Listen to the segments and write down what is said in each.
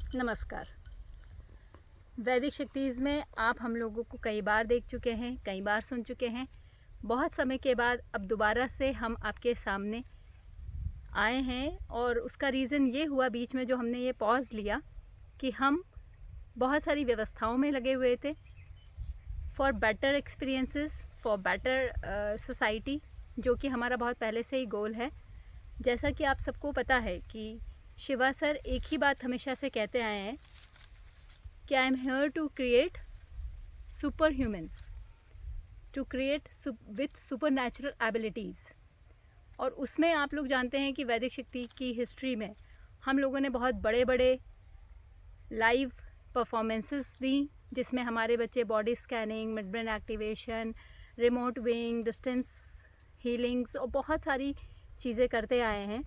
नमस्कार। वैदिक शक्तिज़ में आप हम लोगों को कई बार देख चुके हैं, कई बार सुन चुके हैं। बहुत समय के बाद अब दोबारा से हम आपके सामने आए हैं और उसका रीज़न ये हुआ बीच में जो हमने ये पॉज़ लिया कि हम बहुत सारी व्यवस्थाओं में लगे हुए थे for better experiences, for better society, जो कि हमारा बहुत पहले से ही गोल है। जैसा कि आप सबको पता है कि शिवा सर एक ही बात हमेशा से कहते आए हैं कि I am here to create superhumans, to create with supernatural abilities. और उसमें आप लोग जानते हैं कि वैदिक शक्ति की हिस्ट्री में हम लोगों ने बहुत बड़े बड़े लाइव परफॉर्मेंसेस दी, जिसमें हमारे बच्चे body scanning, mid brain activation, remote wing, distance healings और बहुत सारी चीज़ें करते आए हैं।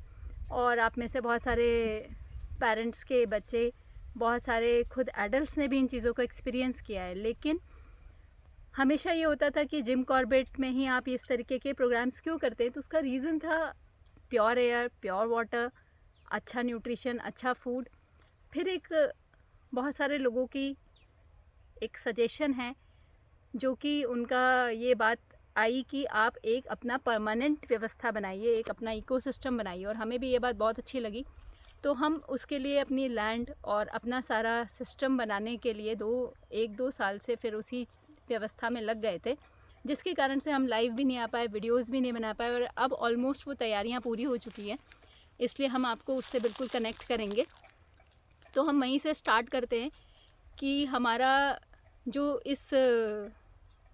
और आप में से बहुत सारे पेरेंट्स के बच्चे, बहुत सारे खुद एडल्ट्स ने भी इन चीज़ों को एक्सपीरियंस किया है। लेकिन हमेशा ये होता था कि जिम कॉर्बेट में ही आप इस तरीके के प्रोग्राम्स क्यों करते हैं, तो उसका रीज़न था प्योर एयर, प्योर वाटर, अच्छा न्यूट्रिशन, अच्छा फूड। फिर एक बहुत सारे लोगों की एक सजेशन है जो कि उनका ये बात आई कि आप एक अपना परमानेंट व्यवस्था बनाइए, एक अपना इकोसिस्टम बनाइए। और हमें भी ये बात बहुत अच्छी लगी, तो हम उसके लिए अपनी लैंड और अपना सारा सिस्टम बनाने के लिए एक दो साल से फिर उसी व्यवस्था में लग गए थे, जिसके कारण से हम लाइव भी नहीं आ पाए, वीडियोस भी नहीं बना पाए। और अब ऑलमोस्ट वो तैयारियां पूरी हो चुकी हैं, इसलिए हम आपको उससे बिल्कुल कनेक्ट करेंगे। तो हम वहीं से स्टार्ट करते हैं कि हमारा जो इस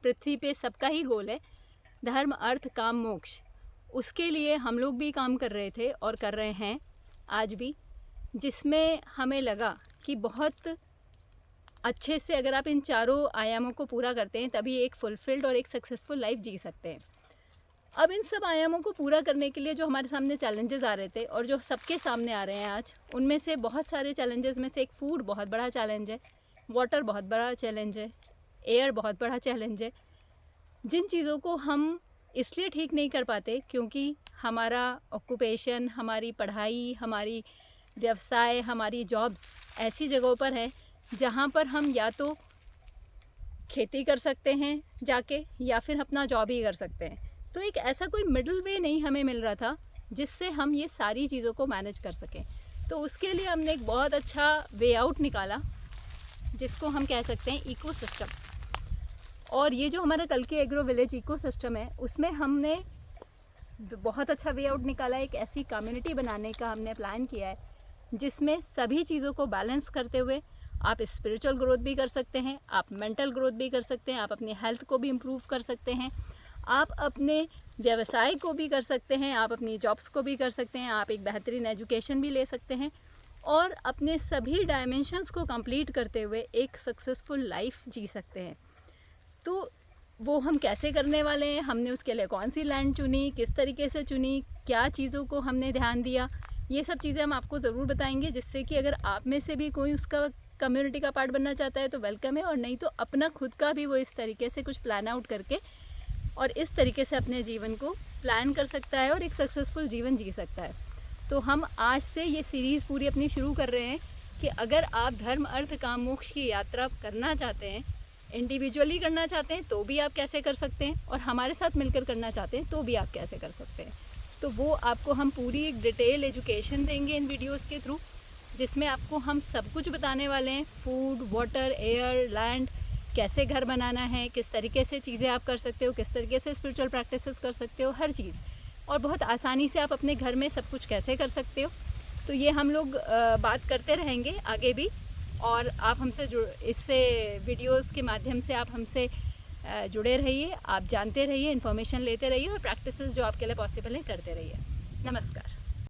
पृथ्वी पे सबका ही गोल है, धर्म अर्थ काम मोक्ष, उसके लिए हम लोग भी काम कर रहे थे और कर रहे हैं आज भी, जिसमें हमें लगा कि बहुत अच्छे से अगर आप इन चारों आयामों को पूरा करते हैं तभी एक फुलफिल्ड और एक सक्सेसफुल लाइफ जी सकते हैं। अब इन सब आयामों को पूरा करने के लिए जो हमारे सामने चैलेंजेस आ रहे थे और जो सबके सामने आ रहे हैं आज, उनमें से बहुत सारे चैलेंजेस में से एक फूड बहुत बड़ा चैलेंज है, वाटर बहुत बड़ा चैलेंज है, एयर बहुत बड़ा चैलेंज है। जिन चीज़ों को हम इसलिए ठीक नहीं कर पाते क्योंकि हमारा ऑक्यूपेशन, हमारी पढ़ाई, हमारी व्यवसाय, हमारी जॉब्स ऐसी जगहों पर है जहाँ पर हम या तो खेती कर सकते हैं जाके, या फिर अपना जॉब ही कर सकते हैं। तो एक ऐसा कोई मिडिल वे नहीं हमें मिल रहा था जिससे हम ये सारी चीज़ों को मैनेज कर सकें। तो उसके लिए हमने एक बहुत अच्छा वे आउट निकाला, जिसको हम कह सकते हैं इकोसिस्टम। और ये जो हमारा कल के एग्रो विलेज इकोसिस्टम है, उसमें हमने बहुत अच्छा वे आउट निकाला। एक ऐसी कम्युनिटी बनाने का हमने प्लान किया है जिसमें सभी चीज़ों को बैलेंस करते हुए आप स्पिरिचुअल ग्रोथ भी कर सकते हैं, आप मेंटल ग्रोथ भी कर सकते हैं, आप अपनी हेल्थ को भी इम्प्रूव कर सकते हैं, आप अपने व्यवसाय को भी कर सकते हैं, आप अपनी जॉब्स को भी कर सकते हैं, आप एक बेहतरीन एजुकेशन भी ले सकते हैं और अपने सभी डायमेंशंस को कंप्लीट करते हुए एक सक्सेसफुल लाइफ जी सकते हैं। तो वो हम कैसे करने वाले हैं, हमने उसके लिए कौन सी लैंड चुनी, किस तरीके से चुनी, क्या चीज़ों को हमने ध्यान दिया, ये सब चीज़ें हम आपको ज़रूर बताएंगे, जिससे कि अगर आप में से भी कोई उसका कम्युनिटी का पार्ट बनना चाहता है तो वेलकम है, और नहीं तो अपना खुद का भी वो इस तरीके से कुछ प्लान आउट करके और इस तरीके से अपने जीवन को प्लान कर सकता है और एक सक्सेसफुल जीवन जी सकता है। तो हम आज से ये सीरीज़ पूरी अपनी शुरू कर रहे हैं कि अगर आप धर्म अर्थ काम मोक्ष की यात्रा करना चाहते हैं, इंडिविजुअली करना चाहते हैं तो भी आप कैसे कर सकते हैं, और हमारे साथ मिलकर करना चाहते हैं तो भी आप कैसे कर सकते हैं। तो वो आपको हम पूरी एक डिटेल एजुकेशन देंगे इन वीडियोस के थ्रू, जिसमें आपको हम सब कुछ बताने वाले हैं। फूड, वाटर, एयर, लैंड, कैसे घर बनाना है, किस तरीके से चीज़ें आप कर सकते हो, किस तरीके से स्पिरिचुअल प्रैक्टिसेस कर सकते हो, हर चीज़, और बहुत आसानी से आप अपने घर में सब कुछ कैसे कर सकते हो। तो ये हम लोग बात करते रहेंगे आगे भी, और आप हमसे इससे वीडियोस के माध्यम से आप हमसे जुड़े रहिए, आप जानते रहिए, इन्फॉर्मेशन लेते रहिए और प्रैक्टिसेस जो आपके लिए पॉसिबल है करते रहिए। नमस्कार।